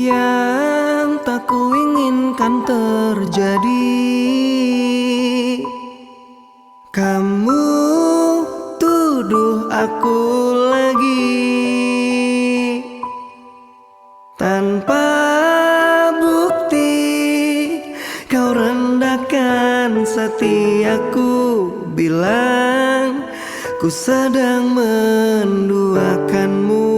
yang tak kuinginkan terjadi. Kamu tuduh aku lagi tanpa bukti, kau rendahkan setiaku, bilang ku sedang menduakanmu.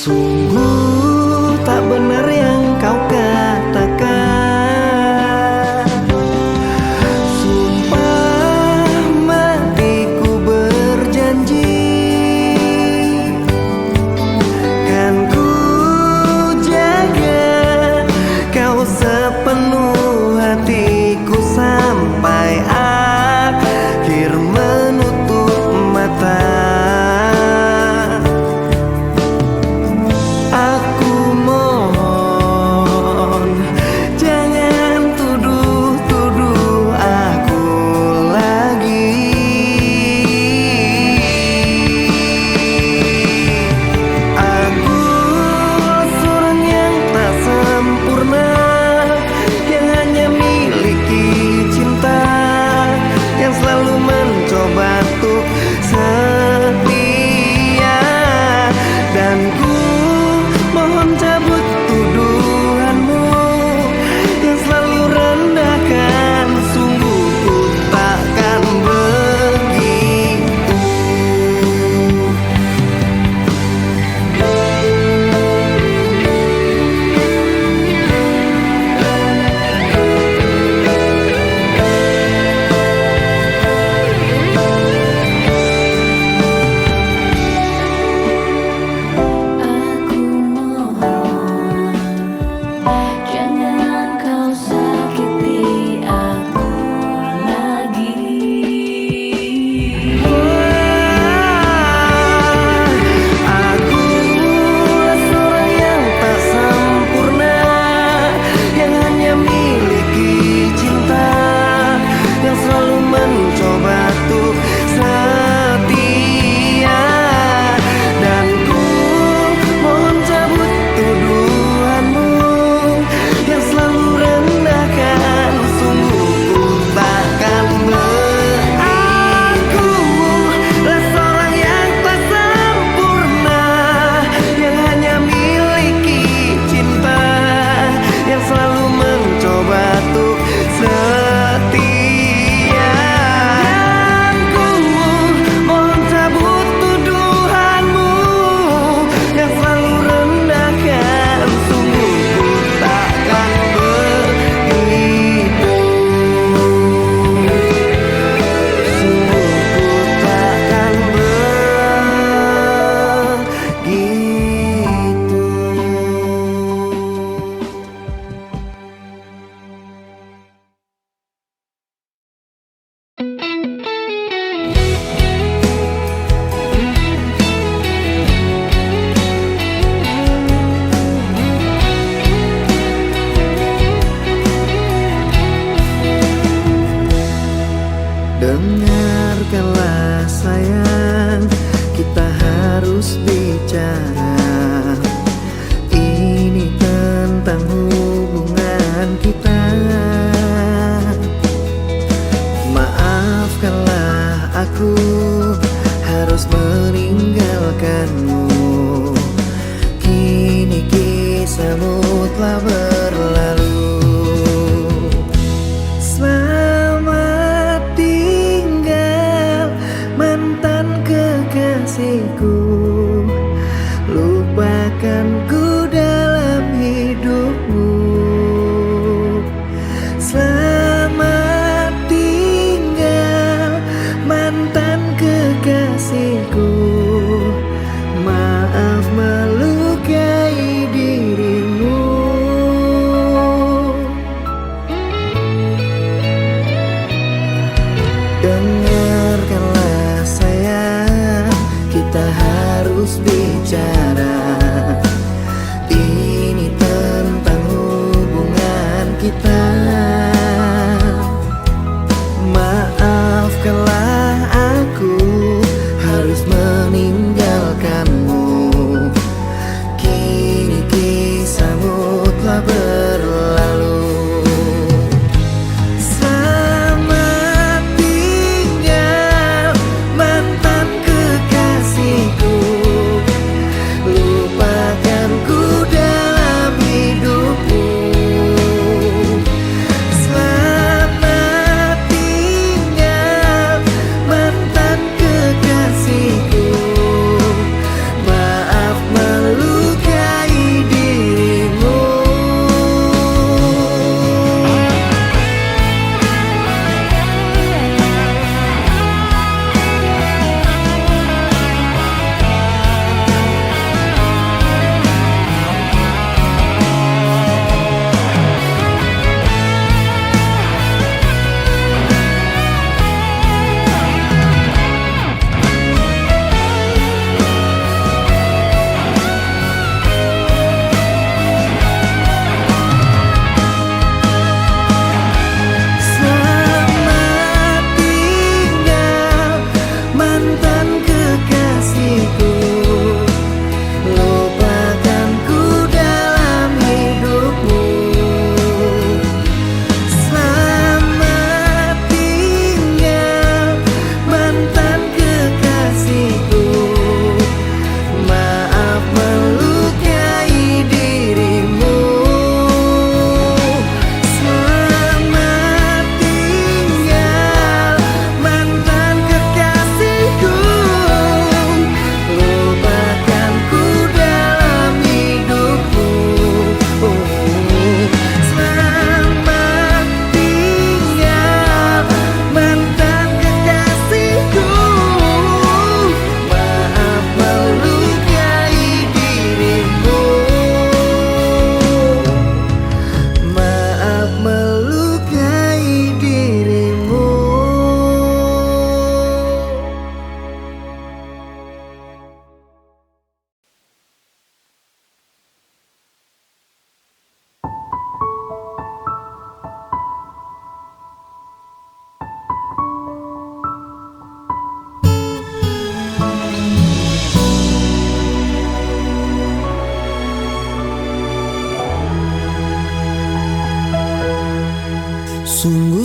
Sungguh tak benar yang kau katakan. Sumpah matiku berjanji, kan ku jaga kau sepenuh hatiku sampai akhir menutup mata. Dengarkanlah sayang, kita harus bicara. Ini tentang hubungan kita. Maafkanlah aku harus meninggalkanmu. Kini kisahmu telah berlalu. Lupakanku dalam hidupmu. Selamat tinggal mantan kekasihku. Maaf melukai dirimu. Dengarkanlah sayang, kita harus bicara.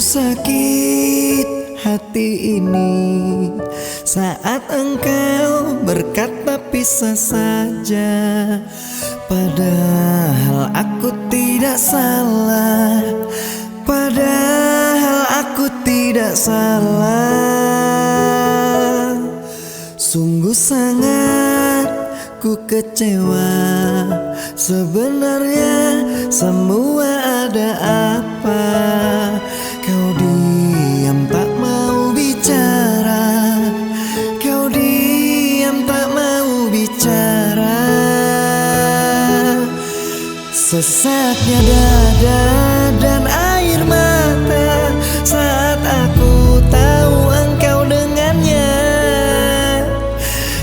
sakit hati ini saat engkau berkata pisah saja, padahal aku tidak salah, padahal aku tidak salah. Sungguh sangat ku kecewa, sebenarnya semua ada apa? Kau diam tak mau bicara, kau diam tak mau bicara. Sesaknya dada dan air mata saat aku tahu engkau dengannya.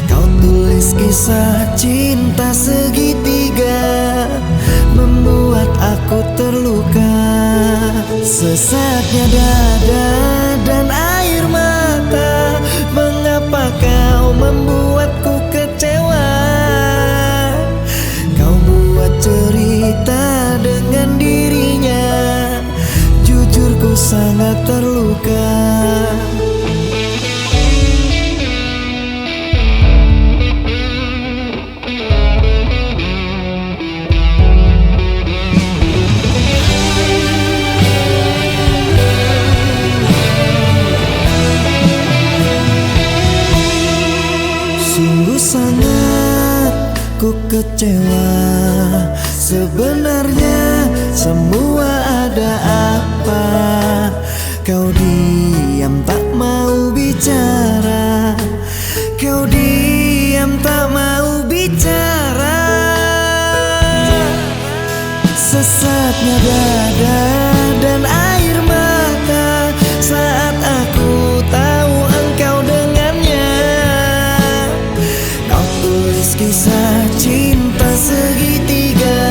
Kau tulis kisah cinta segitiga, membuat aku terluka. Sesaknya dada dan air mata, mengapa kau membuatku kecewa? Kau buat cerita dengan dirinya, jujur ku sangat terluka. Sungguh sangat ku kecewa, sebenarnya semua ada apa? Kau diam tak mau bicara, kau diam tak mau bicara. Sesatnya dada dan air mata saat aku tahu engkau dengannya. Kau tulis kisah cinta segitiga,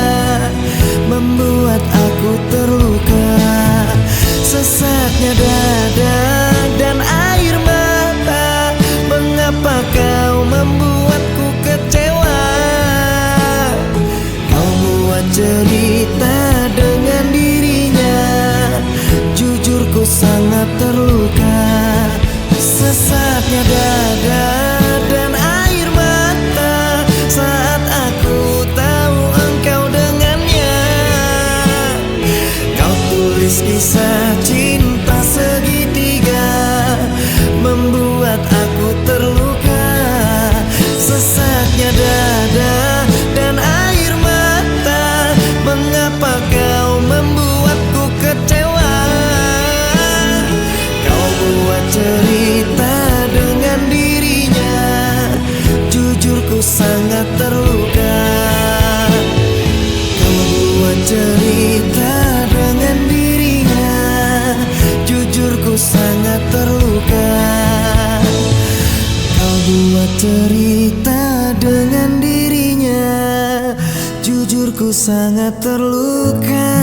membuat aku terluka. Sesaknya dada dan air mata, mengapa kau membuatku kecewa? Kau buat cerita dengan dirinya, jujur ku sangat terluka. Sesaknya dada dan air mata saat aku tahu engkau dengannya. Kau tulis kisah cinta segitiga, membuat aku terluka. Sesaknya dada dan air mata, mengapa kau membuatku kecewa? Kau buat cerita dengan dirinya, jujur ku sangat terluka. Kau buat cerita dengan dirinya, jujur ku sangat terluka. Kau buat cerita dengan dirinya, jujur ku sangat terluka.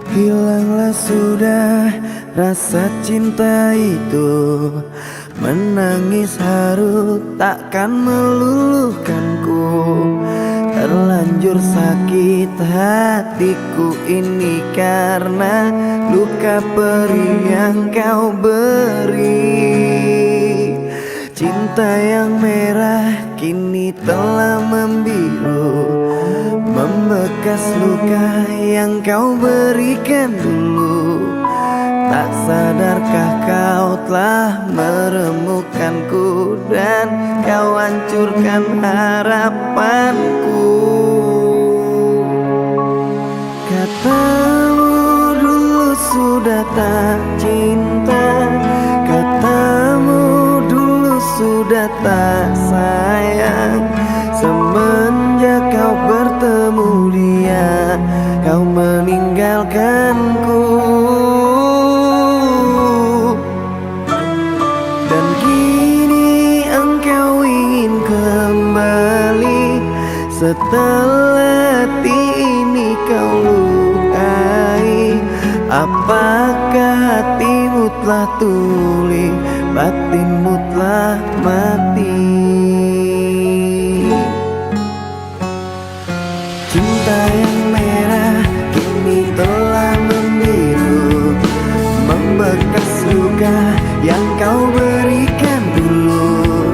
Hilanglah sudah rasa cinta itu, menangis haru takkan meluluhkanku. Terlanjur sakit hatiku ini karena luka perih yang kau beri. Cinta yang merah kini telah membiru, membekas luka yang kau berikan dulu. Tak sadarkah kau telah meremukkanku dan kau hancurkan harapanku. Katamu dulu sudah tak cinta, katamu dulu sudah tak sayang. telah tuli, batinmu telah mati. Cinta yang merah kini telah membiru, membekas luka yang kau berikan dulu.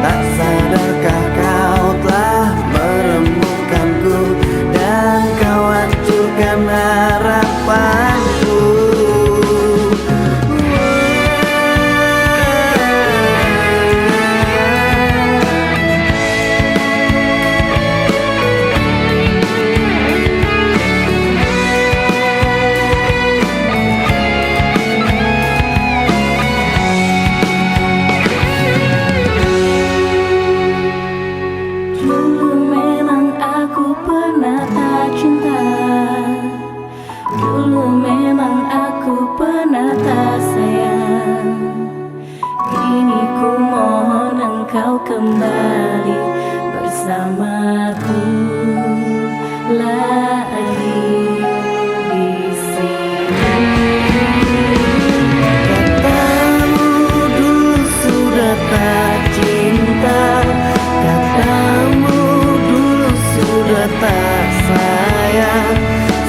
Tak sadarkah kau telah meremukkanku, dan kau hancurkan harapanku. Kau kembali bersamaku lagi di sini. Katamu dulu sudah tak cinta, katamu dulu sudah tak sayang.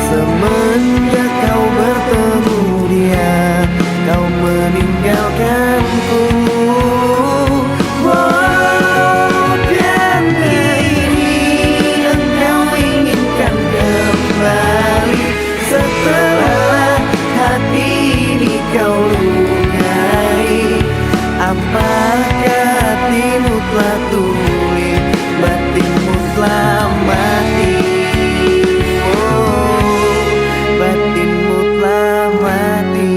Semenjak kau bertemu dia, kau meninggalkanku. Apakah hatimu telah tuli, batinmu telah mati? Oh, batinmu telah mati.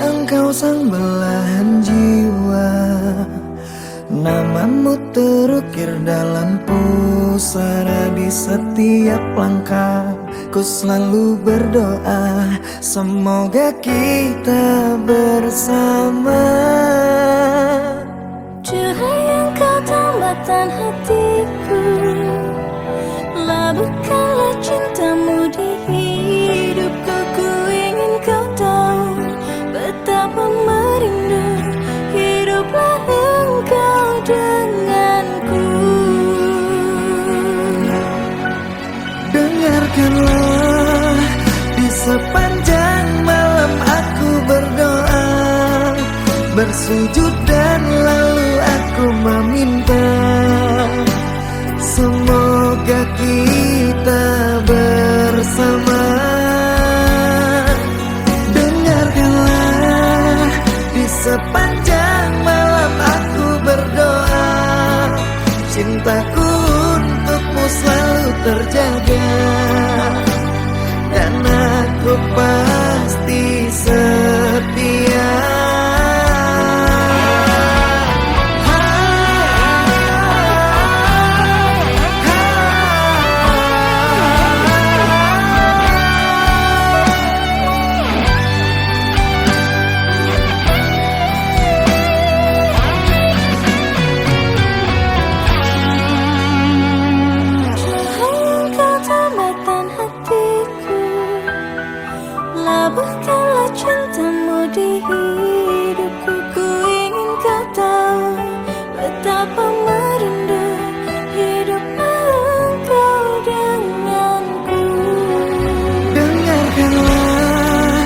Engkau sang belahan jiwa, namamu terukir dalam pusara. Di setiap langkah ku selalu berdoa, semoga kita bersama. Cahaya engkau tambatan hatiku, labuhkanlah cintamu di hidupku. Ku ingin kau tahu betapa merindu hiduplah engkau denganku. Dengarkanlah, di sepanjang malam aku berdoa, bersujud dan lalu aku meminta, semoga kita bersama. Sepanjang malam aku berdoa, cintaku untukmu selalu terjaga, dan aku pasti setia. Labuhkanlah cintamu di hidupku. Ku ingin kau tahu betapa merindu hiduplah engkau denganku. Dengarkanlah,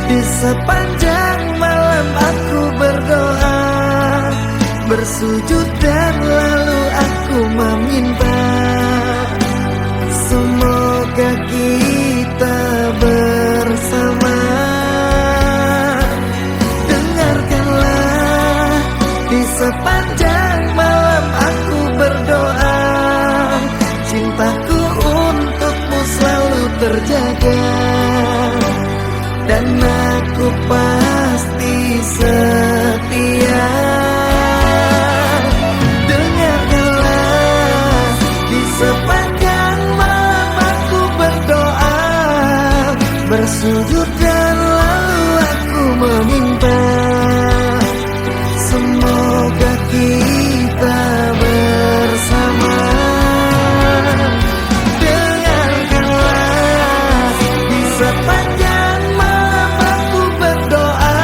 di sepanjang malam aku berdoa, bersujud dan lalu aku meminta, semoga kita bersama. Dengarkanlah, di sepanjang malam aku berdoa, cintaku untukmu selalu terjaga, dan aku pasti setia. sujud dan lalu aku meminta, semoga kita bersama. Dengarkanlah di sepanjang malam aku berdoa,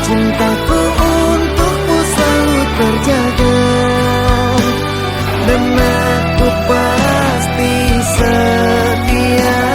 cintaku untukmu selalu terjaga, dan aku pasti setia.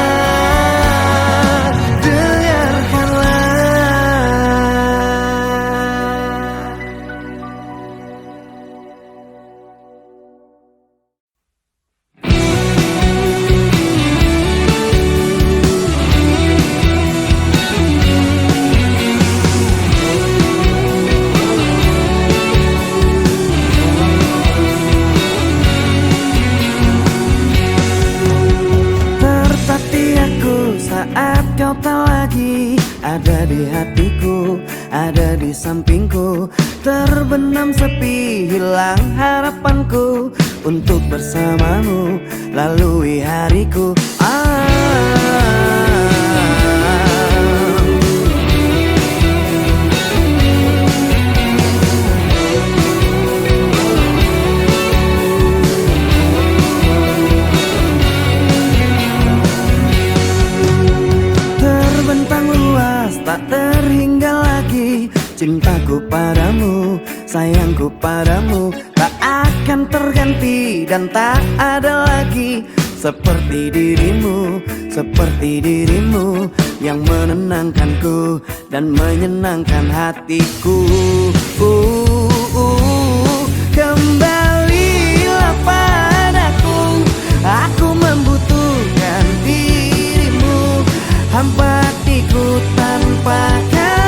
Saat kau tak lagi ada di hatiku, ada di sampingku, terbenam sepi, hilang harapanku untuk bersamamu lalui hariku. Tak terhingga lagi cintaku padamu, sayangku padamu tak akan terganti dan tak ada lagi seperti dirimu yang menenangkanku dan menyenangkan hatiku. Kembalilah padaku, aku membutuhkan dirimu, hampa hatiku tanpa kamu.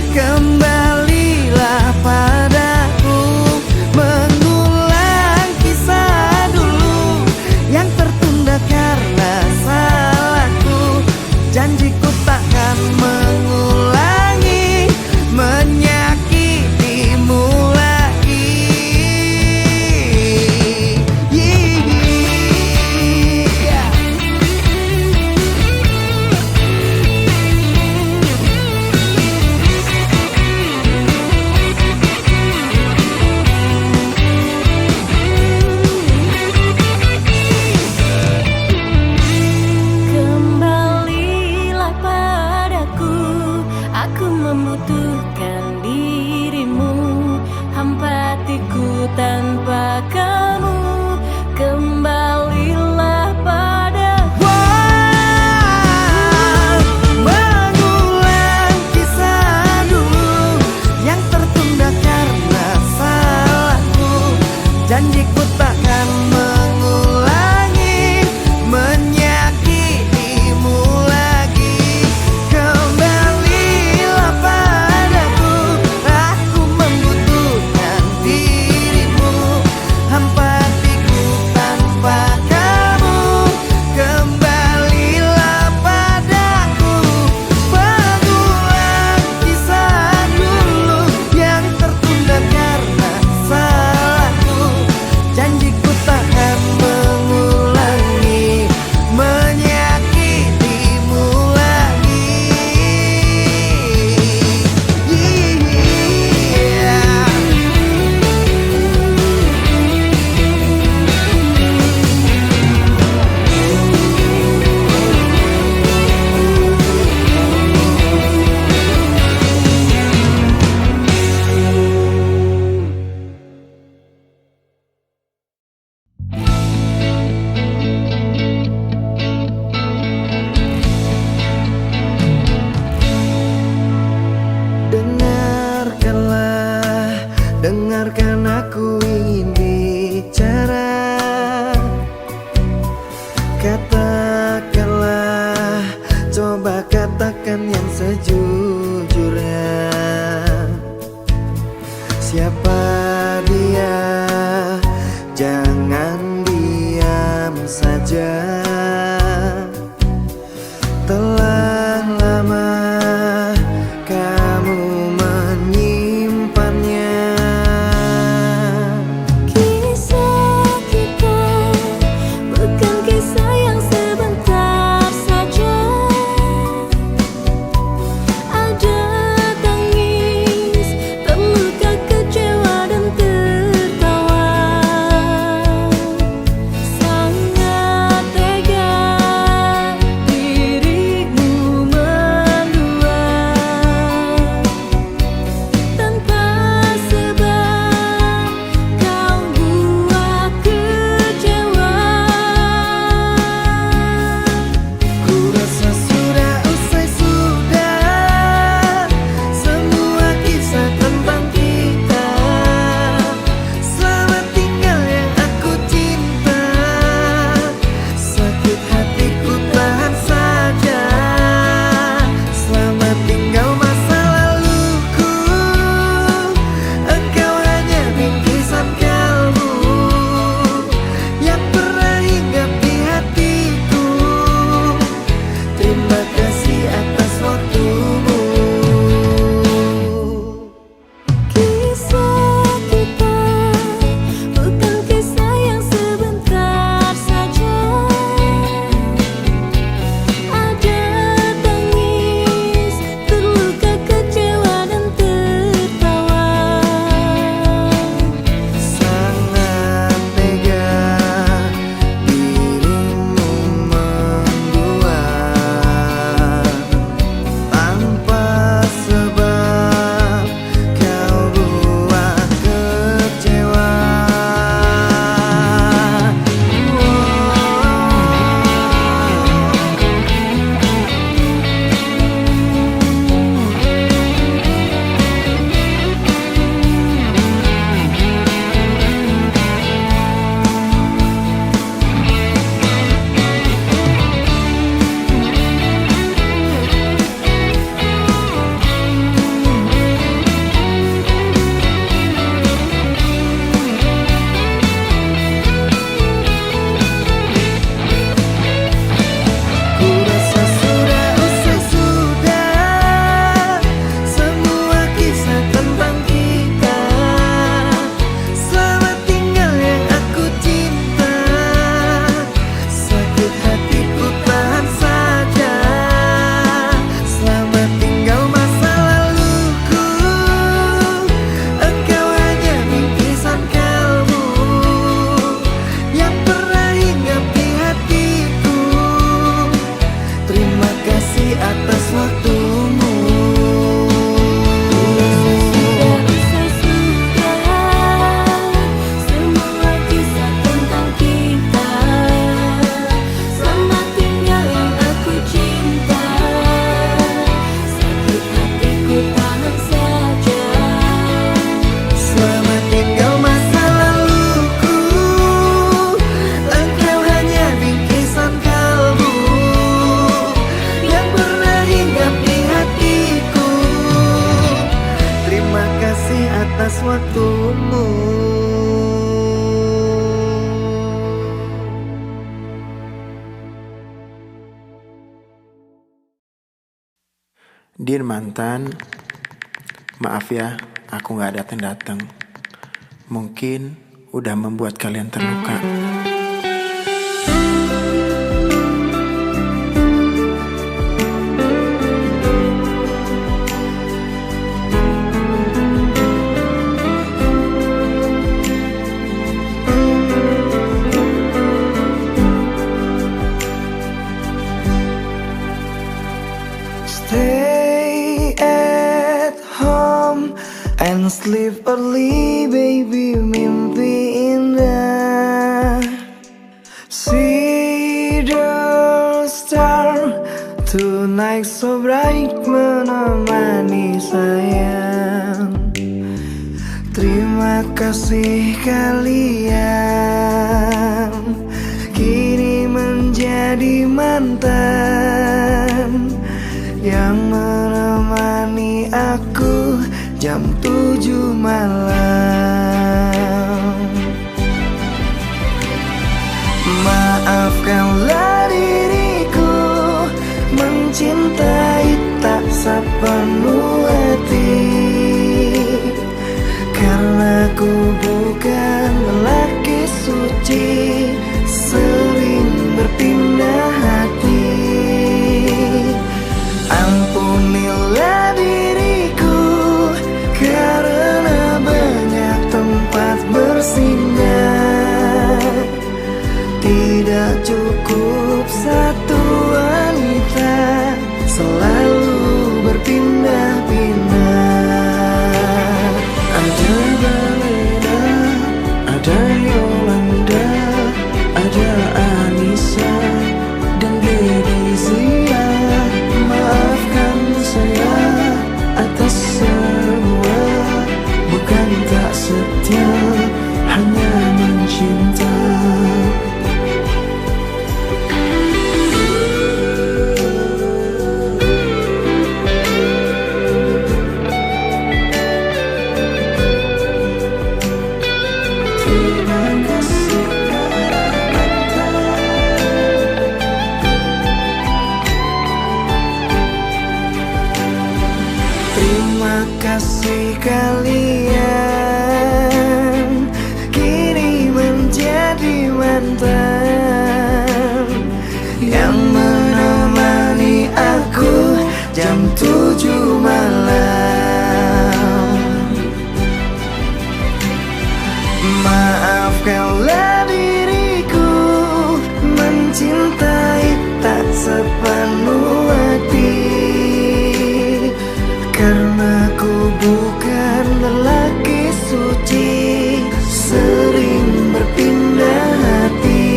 Kembalilah padaku, mengulang kisah dulu yang tertunda karena salahku. Janjiku takkan mengulangi menyakitimu lagi. Membutuhkan dirimu, hampa hatiku tanpa kamu. Kembalilah padaku, mengulang kisah dulu yang tertunda karena salahku. Janjiku takkan mengulangi menyakitimu lagi. Kembalilah padaku, aku membutuhkan dirimu, hampa hatiku tanpa kamu. Kembalilah padaku, mengulang kisah dulu yang tertunda karena salahku. Janjiku takkan mengulangi menyakitimu lagi. Dengarkanlah, dengarkan aku ingin bicara. Katakanlah, coba katakan yang sejujurnya. Siapa dia? Jangan diam saja. Telah lama kamu menyimpannya. kisah kita bukan kisah yang sebentar saja. untukmu. Dear mantan, maaf ya aku gak datang-datang. Mungkin udah membuat kalian terluka. Stay at home and sleep early, baby, mimpi indah. See the star tonight so bright, menemani sayang. Terima kasih kalian kini menjadi mantan yang menemani aku jam 7 malam. Maafkanlah diriku mencintai tak sepenuh hati, karena ku bukan lelaki suci, sering berpindah hati. Ampunilah diriku karena banyak tempat bersinggah. Tidak cukup satu wanita, selalu berpindah-pindah. Ada Balena, ada Yolanda, ada Anissa dan Dedizia. Maafkan saya atas semua, bukan tak setia, hanya mencinta. Terima kasih Terima kasih kalian kini menjadi mantan yang menemani aku jam 7 malam. Maafkanlah diriku mencintai tak sepenuh hati, karena ku bukan lelaki suci, sering berpindah hati.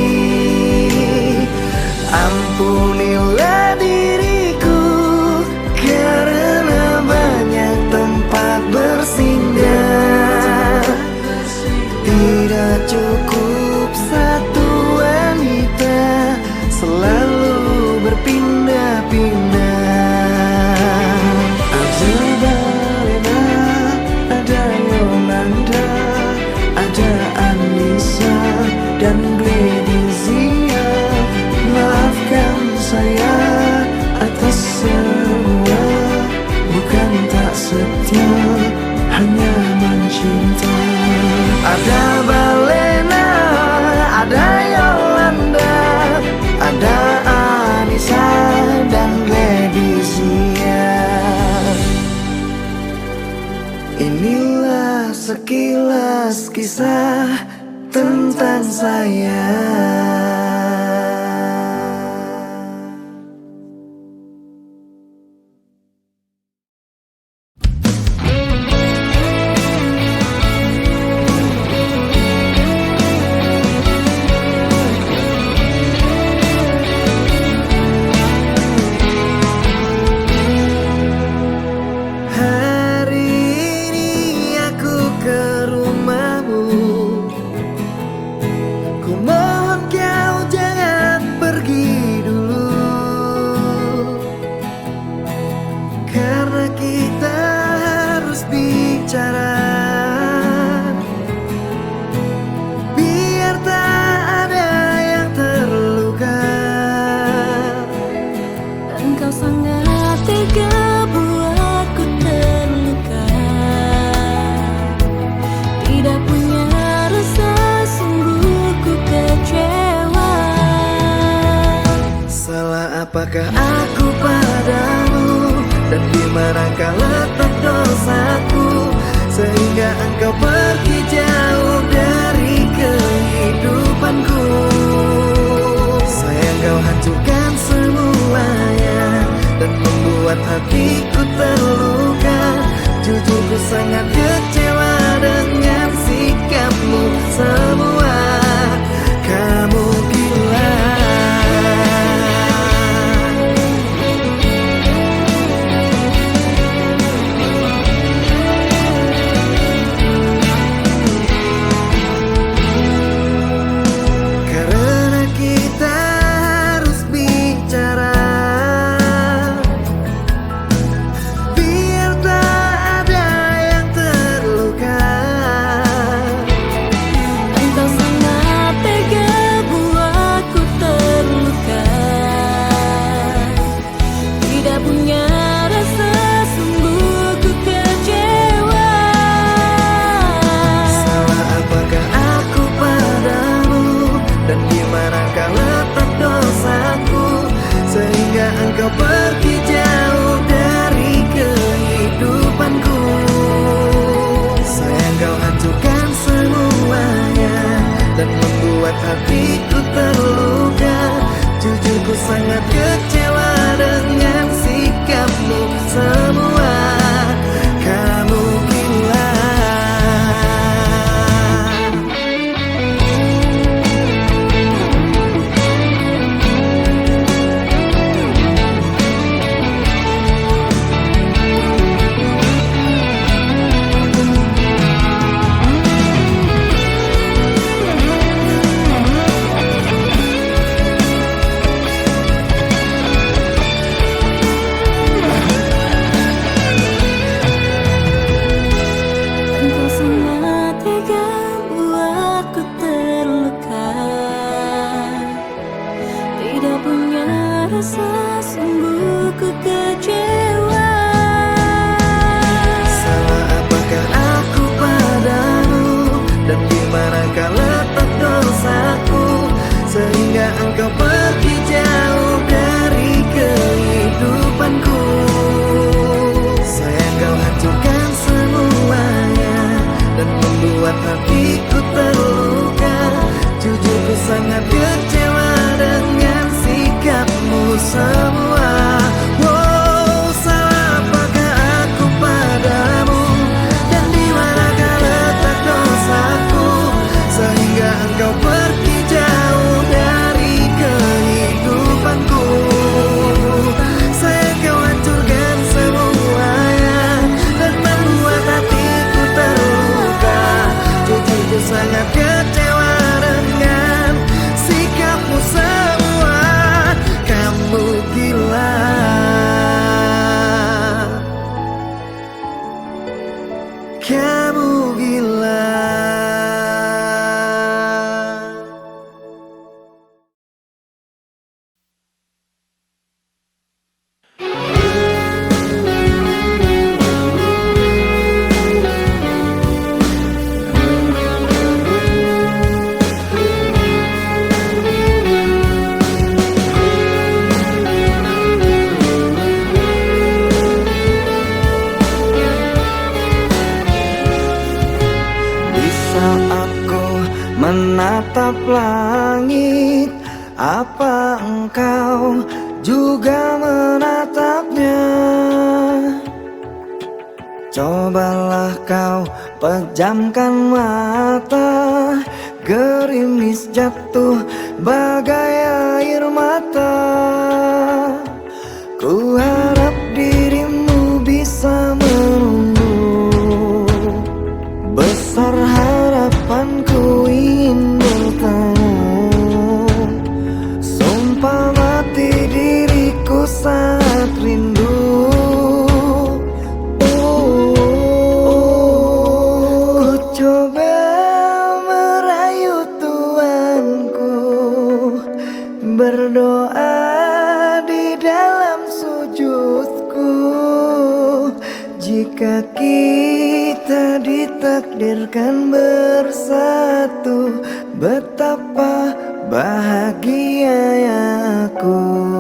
Ampunilah diriku karena banyak tempat bersinggah. Tidak cukup satu wanita, selalu berpindah-pindah. Ada Balena, ada Yolanda, ada Anissa dan Dedizia. Maafkan saya atas semua, bukan tak setia, hanya mencinta. Ada Balena, ada Yolanda, ada Anissa dan Dedizia. Inilah sekilas kisah tentang saya. Hari ini aku ke rumahmu, ku mohon kau apakah aku padamu, dan di manakah letak dosaku, sehingga engkau pergi jauh dari kehidupanku. Sayang, kau hancurkan semuanya dan membuat hatiku terluka. Jujur, ku sangat kecewa dengan sikapmu semua. Kamu gila. Karena kita harus bicara, biar tak ada yang terluka. Engkau sangat tega buatku terluka. Tidak punya rasa, sungguh ku kecewa. Salah apakah aku padamu, dan di manakah letak dosaku, sehingga engkau pergi jauh dari kehidupanku. Sayang, kau hancurkan semuanya dan membuat hatiku terluka. Jujur, ku sangat kecewa dengan sikapmu semua. Kamu gila. Engkau sangat tega buatku terluka. Tidak punya rasa, sungguh ku kecewa. Salah apakah aku padamu, dan di manakah letak dosaku, sehingga engkau pergi jauh dari kehidupanku. Sayang, kau hancurkan semuanya dan membuat hatiku terluka. Jujur, ku sangat kecewa dengan sikapmu semua. Wow, salah apakah aku padamu, dan di manakah letak dosaku, sehingga engkau pergi jauh dari kehidupanku. Sayang, kau hancurkan semuanya dan membuat hatiku terluka. Jujur, ku sangat kecewa dengan sikapmu semua. Kamu gila. Kamu gila. Bisa aku menatap langit, apa engkau juga menatapnya? Cobalah kau pejamkan mata, gerimis jatuh bagai air mata. Ku harap dirimu bisa menunggu. Besar harapanku ingin bertemu. Sumpah mati diriku saat rindu. Ku coba merayu Tuanku, berdoa di dalam sujudku. Jika kita ditakdirkan bersatu, betapa bahagia aku.